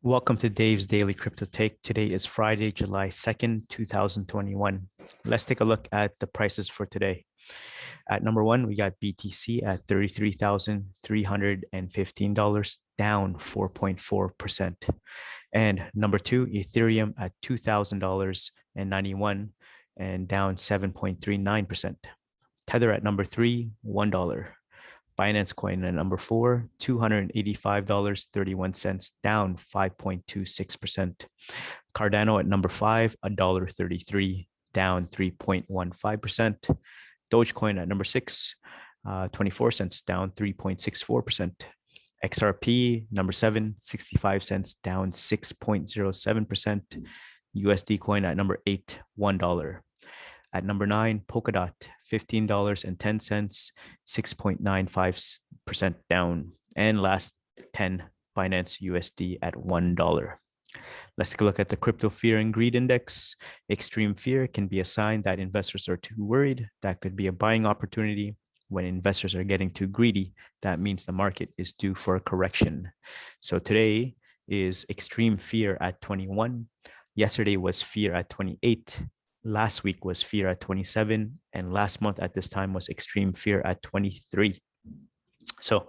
Welcome to Dave's Daily Crypto Take. Today is Friday, July 2nd, 2021. Let's take a look at the prices for today. At number one, we got BTC at $33,315, down 4.4%. And number two, Ethereum at $2,000.91 and down 7.39%. Tether at number three, $1. Binance Coin at number four, $285.31, down 5.26%. Cardano at number five, $1.33, down 3.15%. Dogecoin at number six, 24 cents, down 3.64%. XRP, number seven, 65 cents, down 6.07%. USD coin at number eight, $1. At number nine, Polkadot, $15.10, 6.95% down. And last 10, Binance USD at $1. Let's take a look at the crypto fear and greed index. Extreme fear can be a sign that investors are too worried. That could be a buying opportunity. When investors are getting too greedy, that means the market is due for a correction. So today is extreme fear at 21. Yesterday was fear at 28. Last week was fear at 27, and last month at this time was extreme fear at 23. So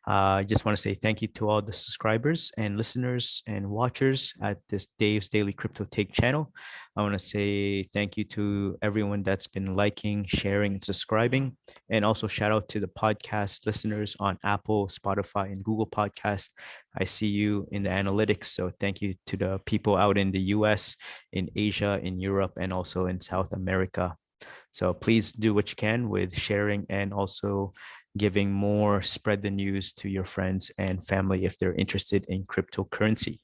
I just want to say thank you to all the subscribers and listeners and watchers at this Dave's Daily Crypto Take channel. I want to say thank you to everyone that's been liking, sharing, and subscribing. And also shout out to the podcast listeners on Apple, Spotify, and Google Podcast. I see you in the analytics. So thank you to the people out in the US, in Asia, in Europe, and also in South America. So please do what you can with sharing and also giving more, spread the news to your friends and family if they're interested in cryptocurrency.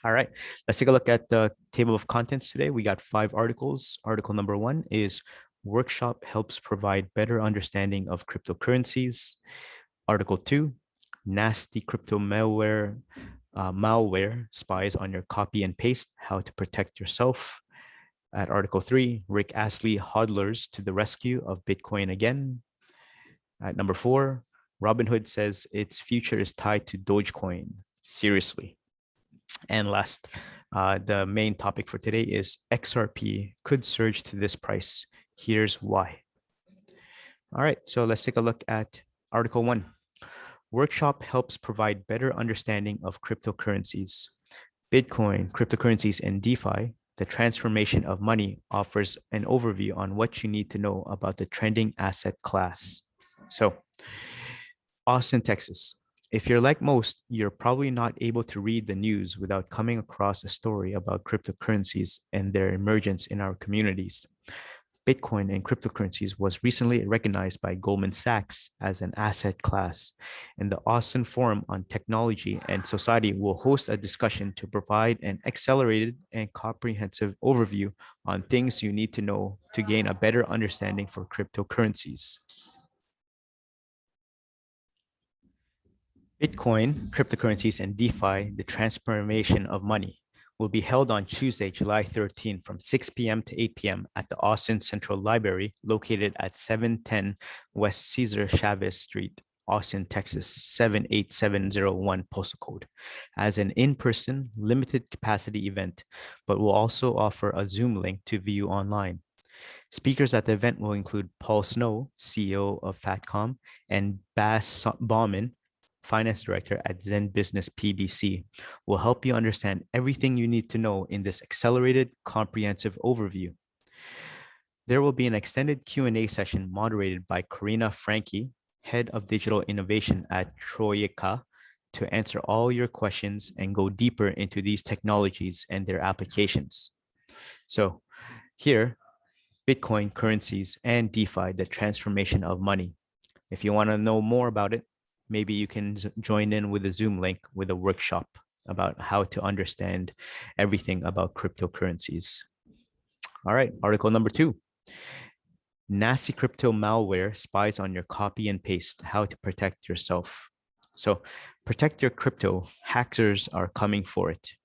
All right, let's take a look at the table of contents today. We got 5 articles. Article number 1 is Workshop helps provide better understanding of cryptocurrencies. Article 2, nasty crypto malware, spies on your copy and paste, how to protect yourself. At Article 3, Rick Astley hodlers to the rescue of Bitcoin again. At number 4, Robinhood says its future is tied to Dogecoin. Seriously. And last, the main topic for today is XRP could surge to this price. Here's why. All right, so let's take a look at Article 1. Workshop helps provide better understanding of cryptocurrencies. Bitcoin, cryptocurrencies, and DeFi, the transformation of money, offers an overview on what you need to know about the trending asset class. So, Austin, Texas. If you're like most, you're probably not able to read the news without coming across a story about cryptocurrencies and their emergence in our communities. Bitcoin and cryptocurrencies was recently recognized by Goldman Sachs as an asset class, and the Austin Forum on Technology and Society will host a discussion to provide an accelerated and comprehensive overview on things you need to know to gain a better understanding for cryptocurrencies. Bitcoin, cryptocurrencies, and DeFi, the transformation of money, will be held on Tuesday, July 13 from 6 p.m. to 8 p.m. at the Austin Central Library located at 710 West Cesar Chavez Street, Austin, Texas, 78701 postal code, as an in-person limited capacity event, but will also offer a Zoom link to view online. Speakers at the event will include Paul Snow, CEO of FATCOM, and Bas Bauman, Finance Director at Zen Business PBC, will help you understand everything you need to know in this accelerated, comprehensive overview. There will be an extended Q&A session moderated by Karina Franke, Head of Digital Innovation at Troika, to answer all your questions and go deeper into these technologies and their applications. So here, Bitcoin, currencies, and DeFi, the transformation of money. If you want to know more about it, maybe you can join in with a Zoom link with a workshop about how to understand everything about cryptocurrencies. All right, article number 2. Nasty crypto malware spies on your copy and paste, how to protect yourself. So protect your crypto, hackers are coming for it.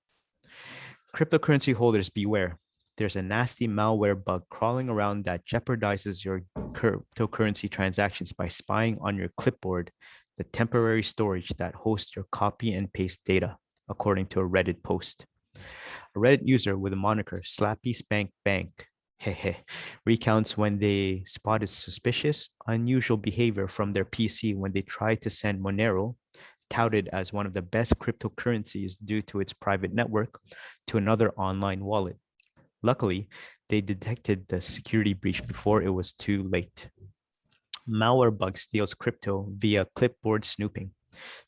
Cryptocurrency holders beware. There's a nasty malware bug crawling around that jeopardizes your cryptocurrency transactions by spying on your clipboard, the temporary storage that hosts your copy and paste data. according to a Reddit post. A Reddit user with the moniker Slappy Spank Bank recounts when they spotted suspicious, unusual behavior from their PC when they tried to send Monero, touted as one of the best cryptocurrencies due to its private network, to another online wallet. Luckily, they detected the security breach before it was too late. Malware bug steals crypto via clipboard snooping.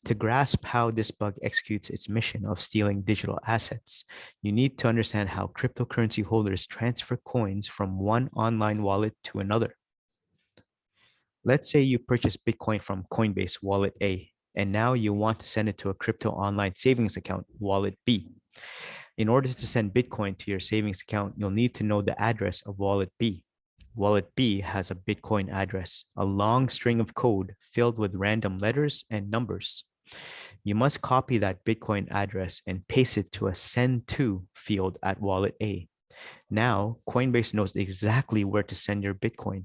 To grasp how this bug executes its mission of stealing digital assets, you need to understand how cryptocurrency holders transfer coins from one online wallet to another. Let's say you purchase Bitcoin from Coinbase Wallet A, and now you want to send it to a crypto online savings account, Wallet B. In order to send Bitcoin to your savings account, you'll need to know the address of Wallet B. Wallet B has a Bitcoin address, a long string of code filled with random letters and numbers. You must copy that Bitcoin address and paste it to a send to field at Wallet A. Now, Coinbase knows exactly where to send your Bitcoin.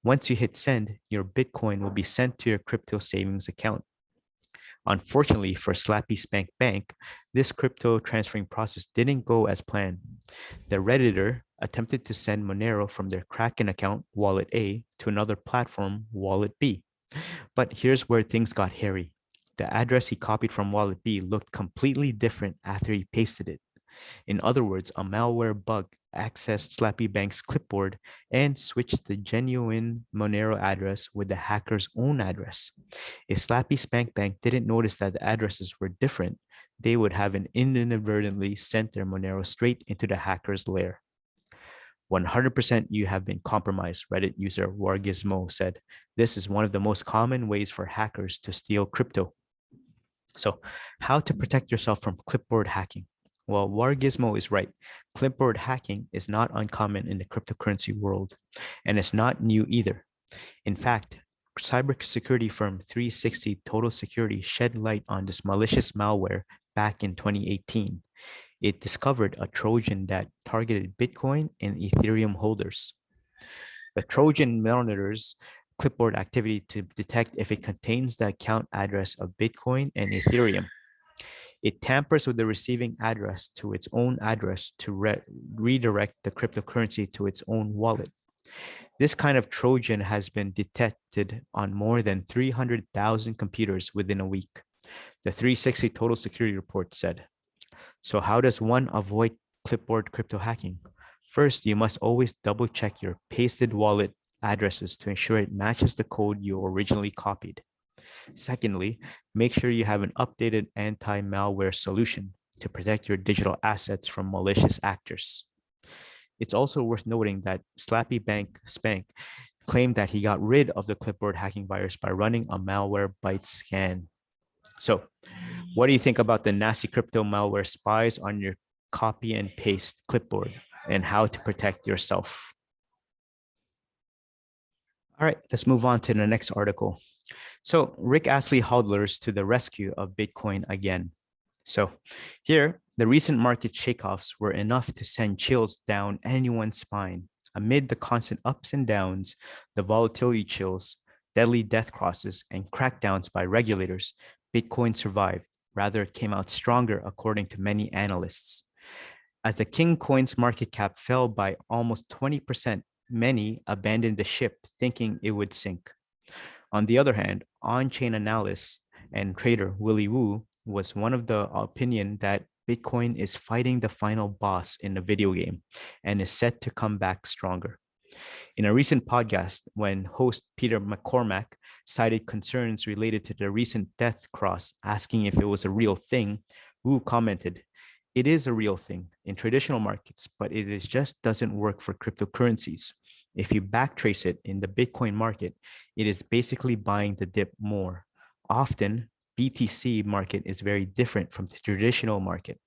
Once you hit send, your Bitcoin will be sent to your crypto savings account. Unfortunately for Slappy Spank Bank, this crypto transferring process didn't go as planned. The Redditor attempted to send Monero from their Kraken account, Wallet A, to another platform, Wallet B. But here's where things got hairy. The address he copied from Wallet B looked completely different after he pasted it. In other words, a malware bug accessed Slappy Bank's clipboard and switched the genuine Monero address with the hacker's own address. If Slappy Spank Bank didn't notice that the addresses were different, they would have inadvertently sent their Monero straight into the hacker's lair. 100% you have been compromised, Reddit user Wargizmo said. This is one of the most common ways for hackers to steal crypto. So, how to protect yourself from clipboard hacking? Well, Wargizmo is right. Clipboard hacking is not uncommon in the cryptocurrency world, and it's not new either. In fact, cybersecurity firm 360 Total Security shed light on this malicious malware back in 2018. It discovered a Trojan that targeted Bitcoin and Ethereum holders. The Trojan monitors clipboard activity to detect if it contains the account address of Bitcoin and Ethereum. It tampers with the receiving address to its own address to redirect the cryptocurrency to its own wallet. This kind of Trojan has been detected on more than 300,000 computers within a week, the 360 Total Security report said. So how does one avoid clipboard crypto hacking? First, you must always double check your pasted wallet addresses to ensure it matches the code you originally copied. Secondly, make sure you have an updated anti-malware solution to protect your digital assets from malicious actors. It's also worth noting that Slappy Bank Spank claimed that he got rid of the clipboard hacking virus by running a malware byte scan. So, what do you think about the nasty crypto malware Spies on your copy and paste clipboard and how to protect yourself? All right, let's move on to the next article. So Rick Astley hodlers to the rescue of Bitcoin again. So here, the recent market shakeoffs were enough to send chills down anyone's spine. Amid the constant ups and downs, the volatility chills, deadly death crosses, and crackdowns by regulators, Bitcoin survived, rather came out stronger according to many analysts. As the King Coin's market cap fell by almost 20%, many abandoned the ship thinking it would sink. On the other hand, on-chain analyst and trader Willy Woo was one of the opinion that Bitcoin is fighting the final boss in the video game and is set to come back stronger. In a recent podcast, when host Peter McCormack cited concerns related to the recent death cross, asking if it was a real thing, Wu commented, "It is a real thing in traditional markets, but it is just doesn't work for cryptocurrencies. If you backtrace it in the Bitcoin market, it is basically buying the dip more. Often, BTC market is very different from the traditional market.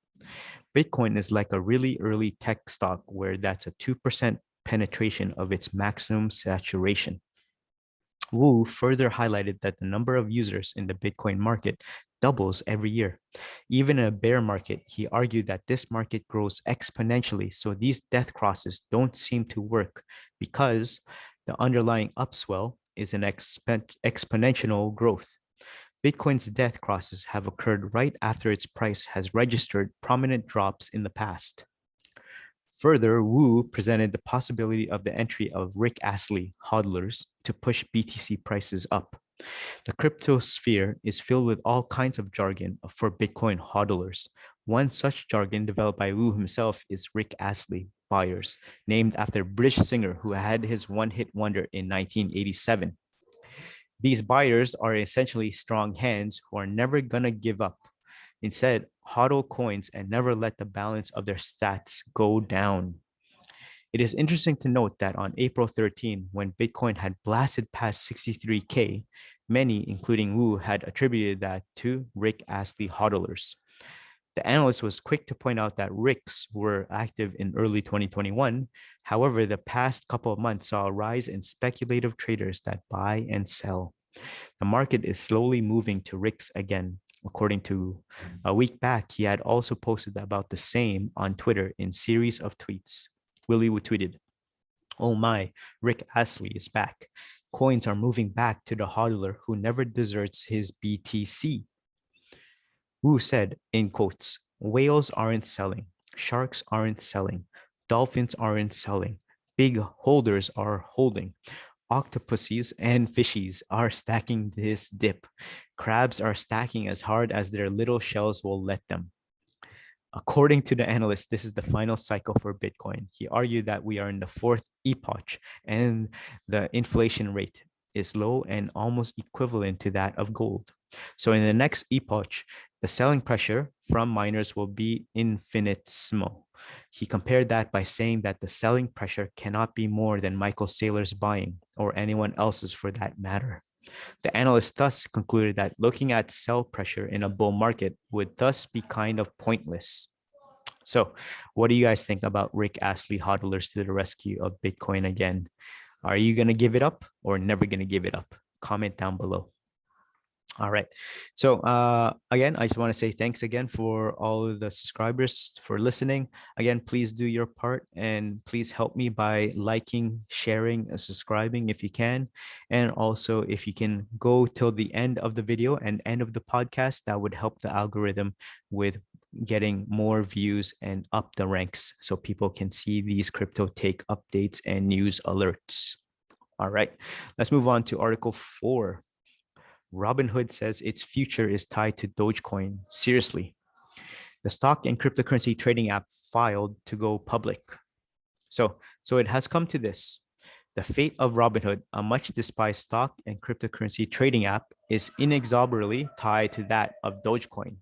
Bitcoin is like a really early tech stock where that's a 2% penetration of its maximum saturation." Wu further highlighted that the number of users in the Bitcoin market doubles every year. Even in a bear market, he argued that this market grows exponentially, so these death crosses don't seem to work because the underlying upswell is an exponential growth. Bitcoin's death crosses have occurred right after its price has registered prominent drops in the past. Further, Wu presented the possibility of the entry of Rick Astley hodlers to push BTC prices up. The crypto sphere is filled with all kinds of jargon for Bitcoin hodlers. One such jargon developed by Wu himself is Rick Astley buyers, named after a British singer who had his one-hit wonder in 1987. These buyers are essentially strong hands who are never gonna give up. Instead, hodl coins and never let the balance of their stats go down. It is interesting to note that on April 13, when Bitcoin had blasted past 63K, many, including Wu, had attributed that to Rick Astley hodlers. The analyst was quick to point out that RICs were active in early 2021. However, the past couple of months saw a rise in speculative traders that buy and sell. The market is slowly moving to RICs again. According to a week back, he had also posted about the same on Twitter in series of tweets. Willie Wu tweeted, "Oh my, Rick Astley is back. Coins are moving back to the hodler who never deserts his BTC." Wu said, in quotes, "Whales aren't selling, sharks aren't selling, dolphins aren't selling, big holders are holding. Octopuses and fishies are stacking this dip. Crabs are stacking as hard as their little shells will let them." According to the analyst, this is the final cycle for Bitcoin. He argued that we are in the fourth epoch and the inflation rate is low and almost equivalent to that of gold. So in the next epoch, the selling pressure from miners will be infinitesimal. He compared that by saying that the selling pressure cannot be more than Michael Saylor's buying or anyone else's for that matter. The analyst thus concluded that looking at sell pressure in a bull market would thus be kind of pointless. So, what do you guys think about Rick Astley hodlers to the rescue of Bitcoin again? Are you going to give it up or never going to give it up? Comment down below. All right. So again, I just want to say thanks again for all of the subscribers for listening. Again, please do your part and please help me by liking, sharing, and subscribing if you can. And also, if you can go till the end of the video and end of the podcast, that would help the algorithm with getting more views and up the ranks so people can see these crypto take updates and news alerts. All right, let's move on to Article 4. Robinhood says its future is tied to Dogecoin. Seriously. The stock and cryptocurrency trading app filed to go public. So it has come to this. The fate of Robinhood, a much despised stock and cryptocurrency trading app, is inexorably tied to that of Dogecoin.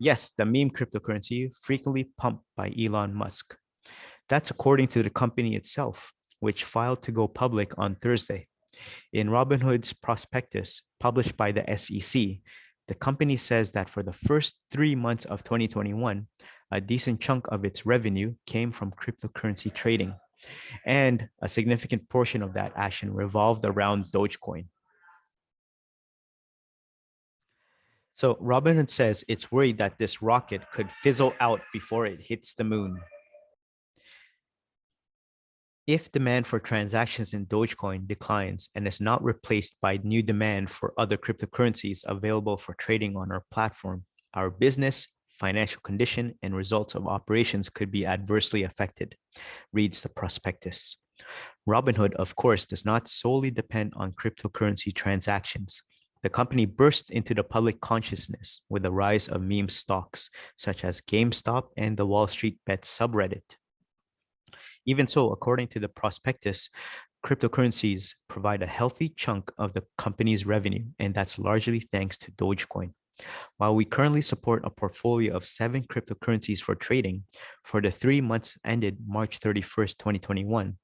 Yes, the meme cryptocurrency frequently pumped by Elon Musk. That's according to the company itself, which filed to go public on Thursday. In Robinhood's prospectus published by the SEC, the company says that for the first 3 months of 2021, a decent chunk of its revenue came from cryptocurrency trading, and a significant portion of that action revolved around Dogecoin. So Robinhood says it's worried that this rocket could fizzle out before it hits the moon. If demand for transactions in Dogecoin declines and is not replaced by new demand for other cryptocurrencies available for trading on our platform, our business, financial condition, and results of operations could be adversely affected, reads the prospectus. Robinhood, of course, does not solely depend on cryptocurrency transactions. The company burst into the public consciousness with the rise of meme stocks, such as GameStop and the Wall Street Bets subreddit. Even so, according to the prospectus, cryptocurrencies provide a healthy chunk of the company's revenue, and that's largely thanks to Dogecoin. While we currently support a portfolio of 7 cryptocurrencies for trading, for the 3 months ended March 31st, 2021,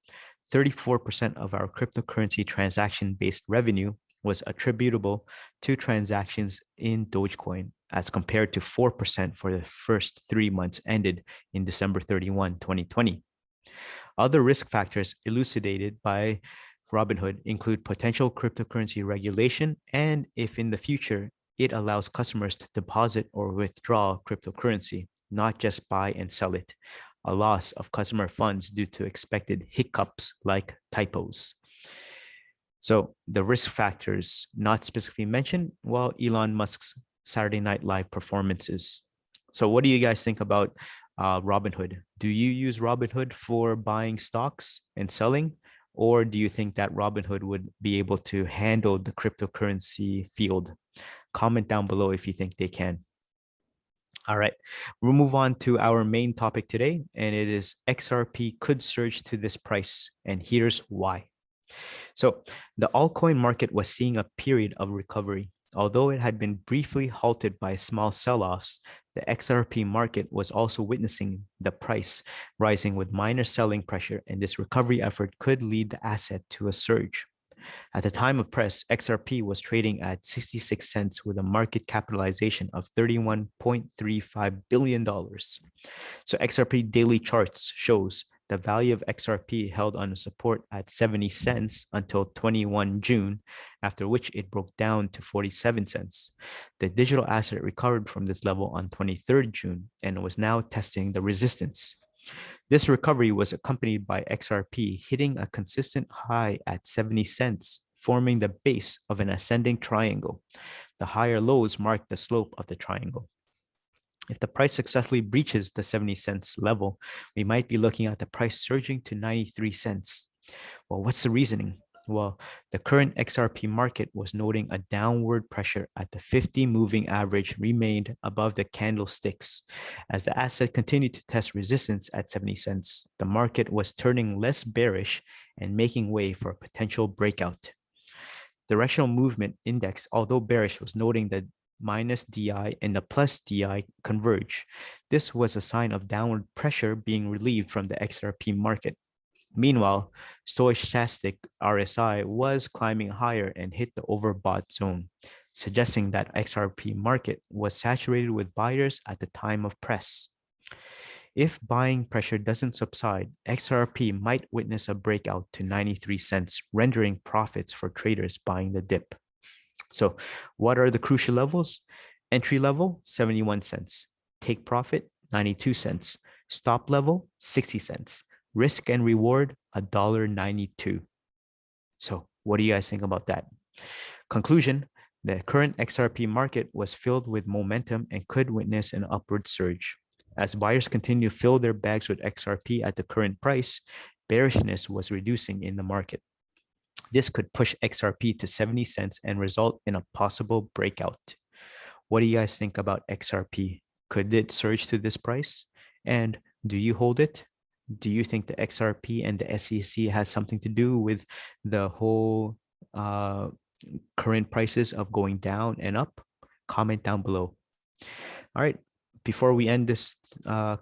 34% of our cryptocurrency transaction-based revenue was attributable to transactions in Dogecoin, as compared to 4% for the first 3 months ended in December 31, 2020. Other risk factors elucidated by Robinhood include potential cryptocurrency regulation and if in the future it allows customers to deposit or withdraw cryptocurrency, not just buy and sell it, a loss of customer funds due to expected hiccups like typos. So the risk factors not specifically mentioned, well, Elon Musk's Saturday Night Live performances. So what do you guys think about Robinhood? Do you use Robinhood for buying stocks and selling? Or do you think that Robinhood would be able to handle the cryptocurrency field? Comment down below if you think they can. All right, we'll move on to our main topic today, and it is XRP could surge to this price, and here's why. So the altcoin market was seeing a period of recovery. Although it had been briefly halted by small sell-offs, the XRP market was also witnessing the price rising with minor selling pressure, and this recovery effort could lead the asset to a surge. At the time of press, XRP was trading at 66 cents with a market capitalization of $31.35 billion. So XRP daily charts shows the value of XRP held on support at 70 cents until 21 June, after which it broke down to 47 cents. The digital asset recovered from this level on 23rd June and was now testing the resistance. This recovery was accompanied by XRP hitting a consistent high at 70 cents, forming the base of an ascending triangle. The higher lows mark the slope of the triangle. If the price successfully breaches the 70 cents level, we might be looking at the price surging to 93 cents. Well, what's the reasoning? Well, the current XRP market was noting a downward pressure at the 50 moving average remained above the candlesticks. As the asset continued to test resistance at 70 cents, the market was turning less bearish and making way for a potential breakout. Directional movement index, although bearish, was noting that minus DI and the plus DI converge. This was a sign of downward pressure being relieved from the XRP market. Meanwhile, stochastic RSI was climbing higher and hit the overbought zone, suggesting that XRP market was saturated with buyers at the time of press. If buying pressure doesn't subside, XRP might witness a breakout to 93 cents, rendering profits for traders buying the dip. So what are the crucial levels? Entry level, 71 cents. Take profit, 92 cents. Stop level, 60 cents. Risk and reward, $1.92. So what do you guys think about that? Conclusion, the current XRP market was filled with momentum and could witness an upward surge. As buyers continue to fill their bags with XRP at the current price, bearishness was reducing in the market. This could push XRP to 70 cents and result in a possible breakout. What do you guys think about XRP? Could it surge to this price? And do you hold it? Do you think the XRP and the SEC has something to do with the whole current prices of going down and up? Comment down below. All right, before we end this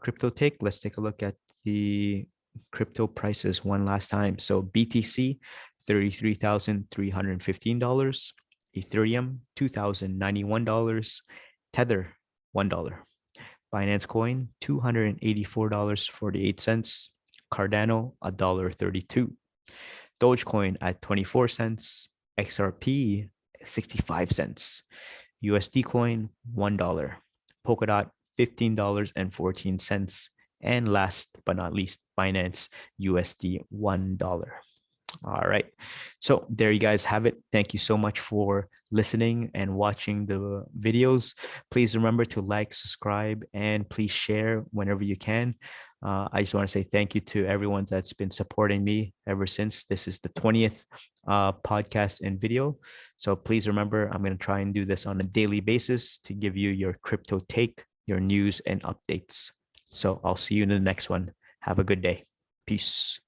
crypto take, let's take a look at the crypto prices one last time. So BTC, $33,315. Ethereum, $2,091. Tether, $1. Binance Coin, $284.48. Cardano, $1.32. Dogecoin at 24 cents. XRP, 65 cents. USD Coin, $1. Polkadot, $15.14. And last but not least, Binance USD, $1. All right. So there you guys have it. Thank you so much for listening and watching the videos. Please remember to like, subscribe, and please share whenever you can. I just want to say thank you to everyone that's been supporting me ever since. This is the 20th podcast and video. So please remember, I'm going to try and do this on a daily basis to give you your crypto take, your news, and updates. So I'll see you in the next one. Have a good day. Peace.